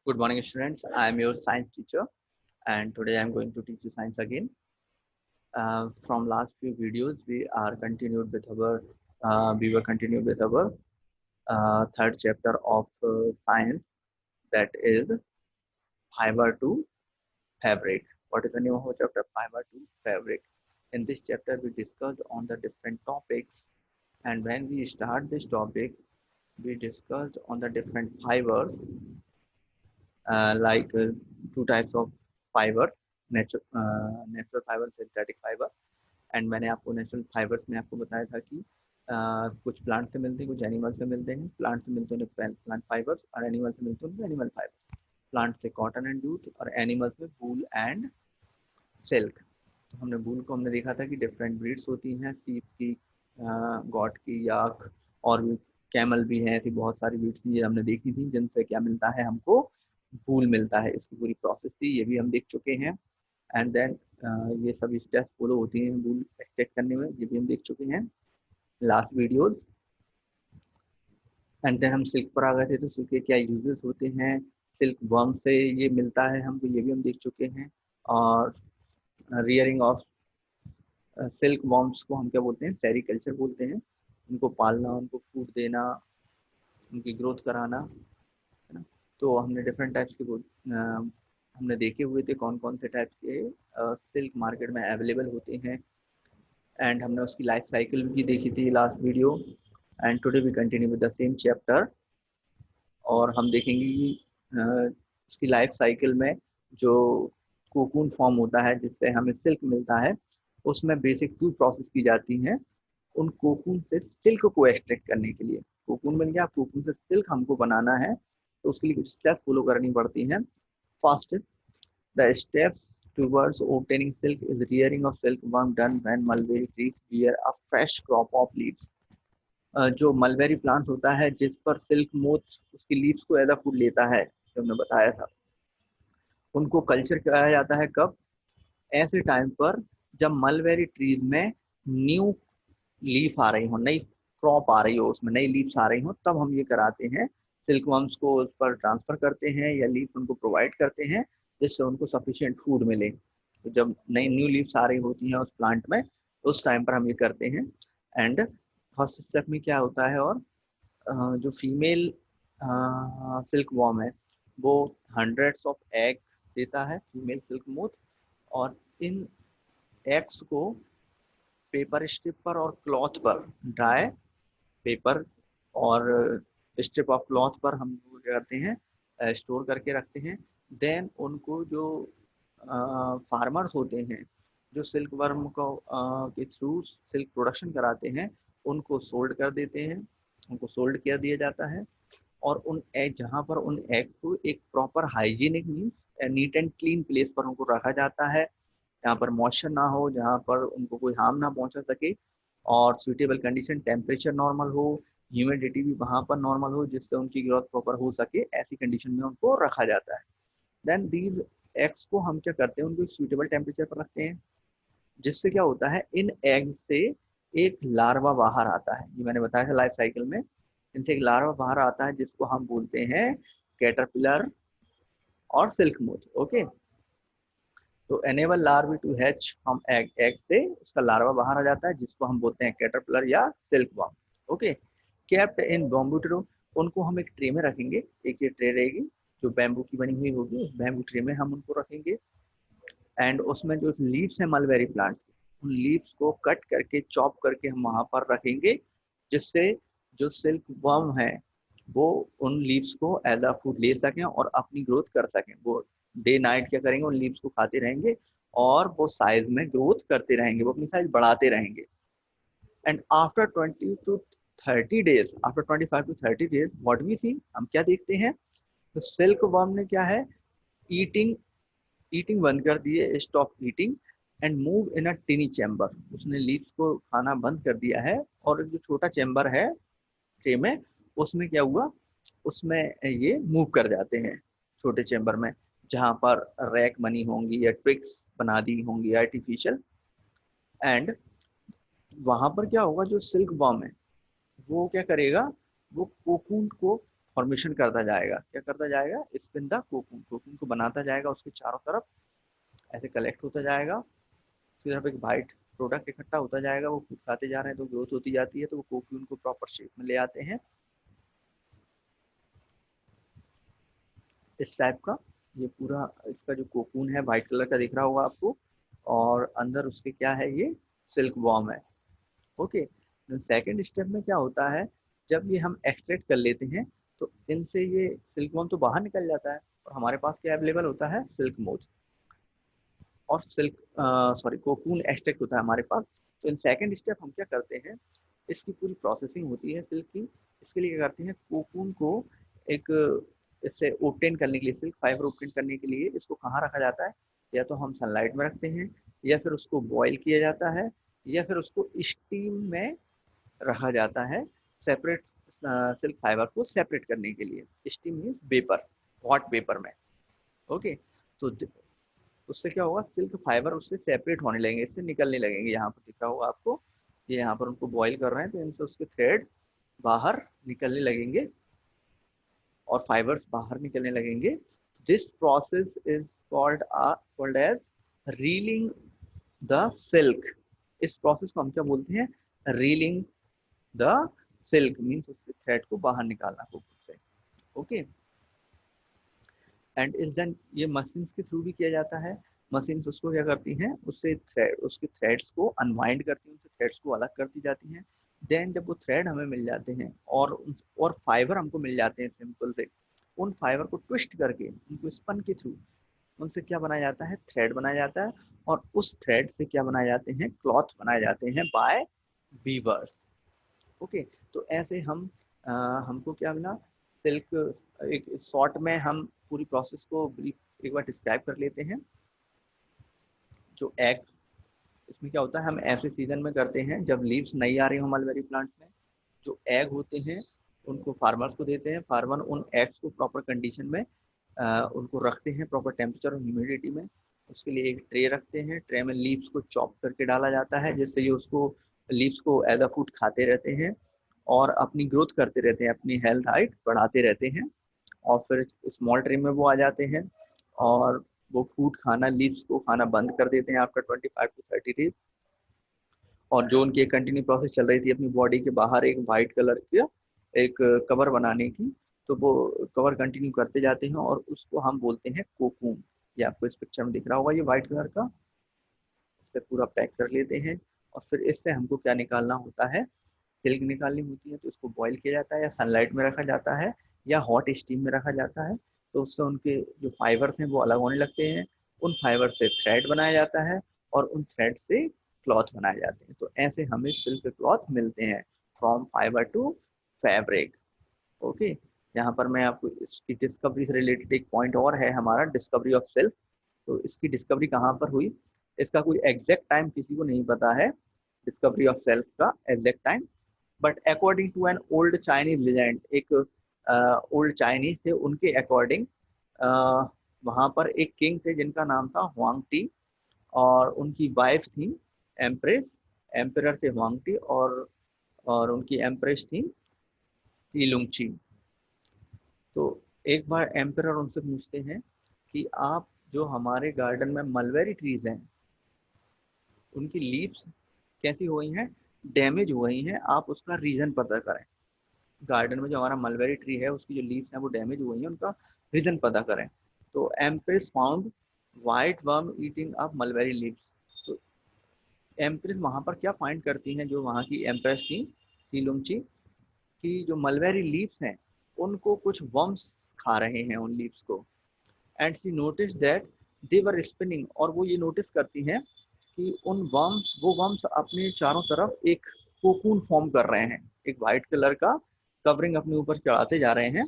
Good morning, students. I am your science teacher, and today I am going to teach you science again. From last few videos, we were continued with our third chapter of science, that is fiber to fabric. What is the name of our chapter? Fiber to fabric. In this chapter, we discussed on the different topics, and when we start this topic, we discussed on the different fibers like two types of fiber, natural fibre, synthetic fibre. And मैंने आपको natural fibres में आपको बताया था कि कुछ plant से मिलते हैं, कुछ एनिमल से मिलते हैं. प्लांट से मिलते हैं प्लांट फाइबर्स और एनिमल से मिलते हैं एनिमल फाइबर. प्लांट से कॉटन एंड जूट और एनिमल्स में वूल एंड सिल्क. तो हमने वूल को हमने देखा था कि डिफरेंट ब्रीड्स होती हैं, सीप की, गॉट की, याक और भी कैमल भी है. ऐसी बहुत सारी ब्रीड्स ये हमने देखी थी जिनसे क्या मिलता है, हमको वूल मिलता है. इसकी पूरी प्रोसेस थी, ये भी हम देख चुके हैं. एंड देन ये सब स्टेप्स फॉलो होती हैं वूल एक्सट्रैक्ट करने में, ये भी हम देख चुके हैं लास्ट वीडियोस. एंड देन हम सिल्क पर आ गए थे, तो सिल्क के क्या यूजेस होते हैं, सिल्क वर्म से ये मिलता है हमको, ये भी हम देख चुके हैं. और रियरिंग ऑफ सिल्क वर्म्स को हम क्या बोलते हैं, सेरीकल्चर बोलते हैं. उनको पालना, उनको फूड देना, उनकी ग्रोथ कराना, है ना. तो हमने डिफरेंट टाइप्स के हमने देखे हुए थे कौन कौन से टाइप्स के सिल्क मार्केट में अवेलेबल होते हैं. एंड हमने उसकी लाइफ साइकिल भी देखी थी last video. And today we continue with the same chapter. और हम देखेंगे कि उसकी लाइफ साइकिल में जो कोकून फॉर्म होता है जिससे हमें सिल्क मिलता है, उसमें बेसिक 2 प्रोसेस की जाती हैं उन कोकून से सिल्क को एक्सट्रैक्ट करने के लिए. कोकून मिल गया, कोकून से सिल्क हमको बनाना है, तो उसके लिए कुछ स्टेप फॉलो करनी पड़ती हैं. First, the steps towards obtaining silk is rearing of silkworm done when mulberry trees bear a fresh crop of leaves. जो मलबेरी प्लांट होता है जिस पर सिल्क मोथ उसकी लीव्स को एज अ फूड लेता है, जो हमने बताया था, उनको कल्चर किया जाता है कब, ऐसे टाइम पर जब मलबेरी ट्रीज में न्यू लीफ आ रही हो, नई क्रॉप आ रही हो, उसमें नई लीव्स आ रही हो, तब हम ये कराते हैं, सिल्कवर्म्स को उस पर ट्रांसफर करते हैं या लीफ उनको प्रोवाइड करते हैं जिससे उनको सफिशिएंट फूड मिले. तो जब नई न्यू लीव्स आ रही होती हैं उस प्लांट में, उस टाइम पर हम ये करते हैं. एंड फर्स्ट स्टेप में क्या होता है, और जो फीमेल सिल्क वॉर्म है वो हंड्रेड्स ऑफ एग देता है, फीमेल सिल्क मोथ. और इन एग्स को पेपर स्ट्रिप पर और क्लॉथ पर, ड्राई पेपर और स्ट्रिप ऑफ क्लॉथ पर हम वो क्या करते हैं, स्टोर करके रखते हैं. देन उनको जो फार्मर्स होते हैं जो सिल्क वर्म को के थ्रू सिल्क प्रोडक्शन कराते हैं, उनको सोल्ड कर देते हैं, उनको सोल्ड किया दिया जाता है. और उन एग, जहाँ पर उन एग को एक proper hygienic means neat and clean place पर उनको रखा जाता है, जहाँ पर मॉइस्चर ना हो, जहाँ पर उनको कोई हार्म ना पहुँचा सके, और सुइटेबल कंडीशन, टेम्परेचर नॉर्मल हो, ह्यूमिडिटी भी वहाँ पर नॉर्मल हो, जिससे उनकी ग्रोथ प्रॉपर हो सके, ऐसी कंडीशन में उनको रखा जाता है. देन दीज एग्स को हम क्या करते हैं, उनको सुइटेबल टेम्परेचर पर रखते हैं, जिससे क्या होता है, इन एग से एक लार्वा बाहर आता है. ये मैंने बताया था लाइफ साइकिल में, इनसे एक लार्वा बाहर आता है जिसको हम बोलते हैं कैटरपिलर और सिल्क मोथ. ओके, तो enable larvae to hatch from egg, egg से उसका लार्वा बाहर आ जाता है जिसको हम बोलते हैं कैटरपिलर या silk worm. Okay, kept in bamboo tray, उनको हम एक ट्रे में रखेंगे. एक ये ट्रे रहेगी जो बैम्बू की बनी हुई होगी, उस बैम्बू ट्रे में हम उनको रखेंगे. एंड उसमें जो लीव्स है मलबेरी प्लांट, उन लीव्स को कट करके, चॉप करके हम वहाँ पर रखेंगे, जिससे जो सिल्क वर्म है वो उन लीव्स को एज अ फूड ले सकें और अपनी ग्रोथ कर सकें. वो डे नाइट क्या करेंगे, उन लीव्स को खाते रहेंगे और वो साइज में ग्रोथ करते रहेंगे, वो अपनी साइज बढ़ाते रहेंगे. And after 20 to 30 days, after 25 to 30 days, what we see, हम क्या देखते हैं, तो सिल्क वर्म ने क्या है, ईटिंग ईटिंग बंद कर दिए, stop eating, and move in a टिनी chamber. उसने लीव्स को खाना बंद कर दिया है, और जो छोटा चैम्बर है ट्रे में, उसमें क्या हुआ, उसमें ये मूव कर जाते हैं छोटे चैम्बर में, जहाँ पर रैक बनी होंगी या ट्विक्स बना दी होंगी आर्टिफिशियल. एंड वहाँ पर क्या होगा, जो सिल्क वर्म है वो क्या करेगा, वो कोकून को फॉर्मेशन करता जाएगा। क्या करता जाएगा? स्पिन द कोकून, कोकून को बनाता जाएगा, उसके चारों तरफ ऐसे कलेक्ट होता जाएगा, उसकी तरफ एक वाइट प्रोडक्ट इकट्ठा होता जाएगा, वो फूड खाते जा रहे हैं तो ग्रोथ होती जाती है, तो वो कोकून को प्रॉपर शेप में ले आते हैं इस टाइप का। ये पूरा इसका जो कोकून है वाइट कलर का दिख रहा होगा आपको, और अंदर उसके क्या है, ये सिल्क वॉर्म है। ओके, सेकेंड स्टेप में क्या होता है, जब ये हम एक्सट्रैक्ट कर लेते हैं तो इनसे ये सिल्क वॉर्म तो बाहर निकल जाता है, और हमारे पास क्या अवेलेबल होता है, सिल्क मोथ और सिल्क सॉरी कोकून एक्सट्रैक्ट होता है हमारे पास। तो इन सेकेंड स्टेप हम क्या करते हैं, इसकी पूरी प्रोसेसिंग होती है सिल्क की। इसके लिए क्या करते हैं, कोकून को एक इससे ओब्टेन करने के लिए, सिल्क फाइबर ओब्टेन करने के लिए इसको कहाँ रखा जाता है, या तो हम सनलाइट में रखते हैं, या फिर उसको बॉयल किया जाता है, या फिर उसको स्टीम में रखा जाता है, सेपरेट सिल्क फाइबर को सेपरेट करने के लिए। Steam means vapour, hot vapour में। ओके, तो उससे क्या होगा, सिल्क फाइबर उससे सेपरेट होने लगेंगे, इससे निकलने लगेंगे। यहाँ पर दिख रहा होगा आपको, ये यहाँ पर उनको बॉईल कर रहे हैं तो इनसे उसके थ्रेड बाहर निकलने लगेंगे और फाइबर्स बाहर निकलने लगेंगे। This process is called as reeling the silk. इस प्रोसेस को हम क्या बोलते हैं, रीलिंग द सिल्क, मीन्स उसके थ्रेड को बाहर निकालना कोकून से। ओके, एंड इज देन ये मशीन के थ्रू भी किया जाता है। मशीन उसको क्या करती हैं, उससे थ्रेड, उसके थ्रेड्स को अनवाइंड करती हैं, उससे थ्रेड्स को अलग करती जाती हैं। देन जब वो थ्रेड हमें मिल जाते हैं और फाइबर हमको मिल जाते हैं सिंपल से, उन फाइबर को ट्विस्ट करके उनको स्पन के थ्रू उनसे क्या बनाया जाता है, थ्रेड बनाया जाता है, और उस थ्रेड से क्या बनाए जाते हैं, क्लॉथ बनाए जाते हैं बाय वीवर्स। ओके, तो ऐसे हम हमको क्या मिला, सिल्क, एक शॉर्ट में हम पूरी प्रोसेस को ब्रीफ एक बार डिस्क्राइब कर लेते हैं। जो एग, इसमें क्या होता है, हम ऐसे सीजन में करते हैं जब लीव्स नहीं आ रही हो मलबेरी प्लांट में। जो एग होते हैं उनको फार्मर्स को देते हैं, फार्मर उन एग्स को प्रॉपर कंडीशन में उनको रखते हैं, प्रॉपर टेम्परेचर और ह्यूमिडिटी में। उसके लिए एक ट्रे रखते हैं, ट्रे में लीव्स को चॉप करके डाला जाता है, जिससे ये उसको लीव्स को एज अ फूड खाते रहते हैं और अपनी ग्रोथ करते रहते हैं, अपनी हेल्थ हाइट बढ़ाते रहते हैं। और फिर स्मॉल ट्रे में वो आ जाते हैं और वो फूड खाना, लीव्स को खाना बंद कर देते हैं आफ्टर 25 to 30 डेज। और जो उनकी एक कंटिन्यू प्रोसेस चल रही थी अपनी बॉडी के बाहर एक वाइट कलर का एक कवर बनाने की, तो वो कवर कंटिन्यू करते जाते हैं और उसको हम बोलते हैं कोकून। ये आपको इस पिक्चर में दिख रहा होगा, ये वाइट कलर का। इसे पूरा पैक कर लेते हैं और फिर इससे हमको क्या निकालना होता है, सिल्क निकालनी होती है। तो इसको बॉईल किया जाता है या सनलाइट में रखा जाता है या हॉट स्टीम में रखा जाता है, तो उससे उनके जो फाइबर्स हैं वो अलग होने लगते हैं। उन फाइबर से थ्रेड बनाया जाता है और उन थ्रेड से क्लॉथ बनाए जाते हैं। तो ऐसे हमें सिल्क क्लॉथ मिलते हैं, from fibre to fabric. Okay, यहाँ पर मैं आपको इसकी डिस्कवरी से रिलेटेड एक पॉइंट और है हमारा, डिस्कवरी ऑफ सिल्क। तो इसकी डिस्कवरी कहाँ पर हुई, इसका कोई एग्जैक्ट टाइम किसी को नहीं पता है, डिस्कवरी ऑफ सेल्फ का exact time. But according to an old Chinese legend, एक ओल्ड चाइनीज थे, उनके अकॉर्डिंग वहाँ पर एक किंग थे जिनका नाम था हुआंग टी, और उनकी वाइफ थी एम्प्रेस, एम्परर थे हुआंग टी, और उनकी एम्प्रेस थी लीलुंगची। तो एक बार एम्परर उनसे पूछते हैं कि आप जो हमारे गार्डन में मलबेरी ट्रीज हैं उनकी लीव्स कैसी हुई हैं, डैमेज हो गई हैं, आप उसका रीज़न पता करें। गार्डन में जो हमारा मलबेरी ट्री है उसकी जो लीव्स हैं वो डैमेज हो गई हैं, उनका रीज़न पता करें। तो empress found white worm eating up mulberry leaves. तो एम्प्रेस वहाँ पर क्या फाइंड करती हैं, जो वहाँ की एम्प्रेस थी सीलुंगची, की जो मलबेरी लीव्स हैं उनको कुछ वर्म्स खा रहे हैं उन लीव्स को। And she notice that they were spinning, और वो ये नोटिस करती हैं कि उन वर्म्स, वो वर्म्स अपने चारों तरफ एक कोकून फॉर्म कर रहे हैं, एक वाइट कलर का कवरिंग अपने ऊपर चढ़ाते जा रहे हैं।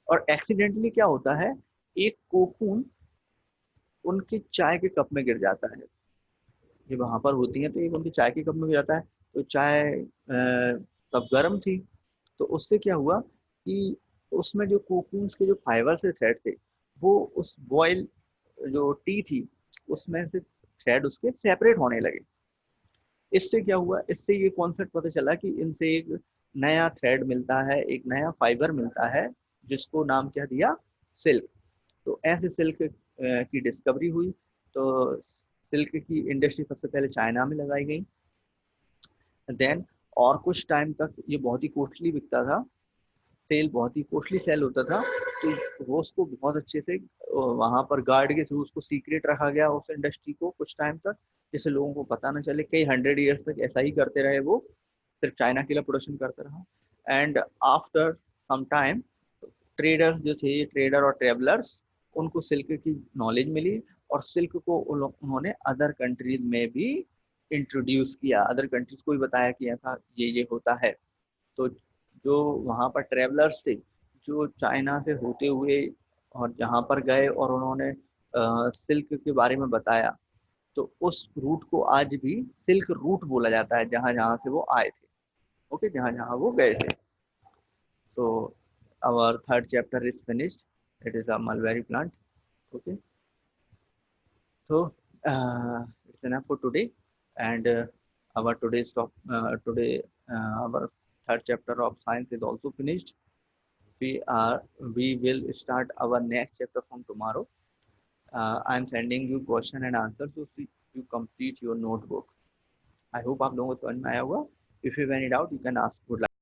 और एक्सीडेंटली क्या होता है, एक कोकून उनके चाय के कप में गिर जाता है। ये वहां पर होती है तो एक उनकी चाय के कप में गिर जाता है। तो चाय तब गर्म थी, तो उससे क्या हुआ कि उसमें जो कोकून्स के जो फाइबर से थ्रेड थे वो उस बॉयल जो टी थी उसमें से थ्रेड उसके सेपरेट होने लगे। इससे क्या हुआ, इससे ये कॉन्सेप्ट पता चला कि इनसे एक नया थ्रेड मिलता है, एक नया फाइबर मिलता है, जिसको नाम क्या दिया, सिल्क। तो ऐसे सिल्क की डिस्कवरी हुई। तो सिल्क की इंडस्ट्री सबसे पहले चाइना में लगाई गई। देन और कुछ टाइम तक ये बहुत ही कॉस्टली बिकता था, सेल बहुत ही कॉस्टली सेल होता था। तो वो उसको बहुत अच्छे से वहां पर गार्ड के थ्रू उसको सीक्रेट रखा गया उस इंडस्ट्री को कुछ टाइम तक, जिससे लोगों को पता ना चले। कई 100 ईयर्स तक ऐसा ही करते रहे वो, सिर्फ चाइना के लिए प्रोडक्शन करते रहा। And after some time traders जो थे, ट्रेडर और ट्रेवलर्स, उनको सिल्क की नॉलेज मिली और सिल्क को उन्होंने अदर कंट्रीज में भी इंट्रोड्यूस किया। अदर कंट्रीज को भी बताया कि ऐसा ये होता है। तो जो वहाँ पर ट्रेवलर्स थे, जो चाइना से होते हुए और जहाँ पर गए और उन्होंने सिल्क के बारे में बताया, तो उस रूट को आज भी सिल्क रूट बोला जाता है, जहाँ जहाँ से वो आए थे। ओके, जहाँ जहाँ वो गए थे। So our third chapter is finished. It is a mulberry plant. Okay. So it's enough for today, and our today's top today our third chapter of science is also finished. We will start our next chapter from tomorrow. I am sending you question and answer so you complete your notebook. I hope आप लोगों को समझ में आया होगा. If you have any doubt, you can ask. Good luck.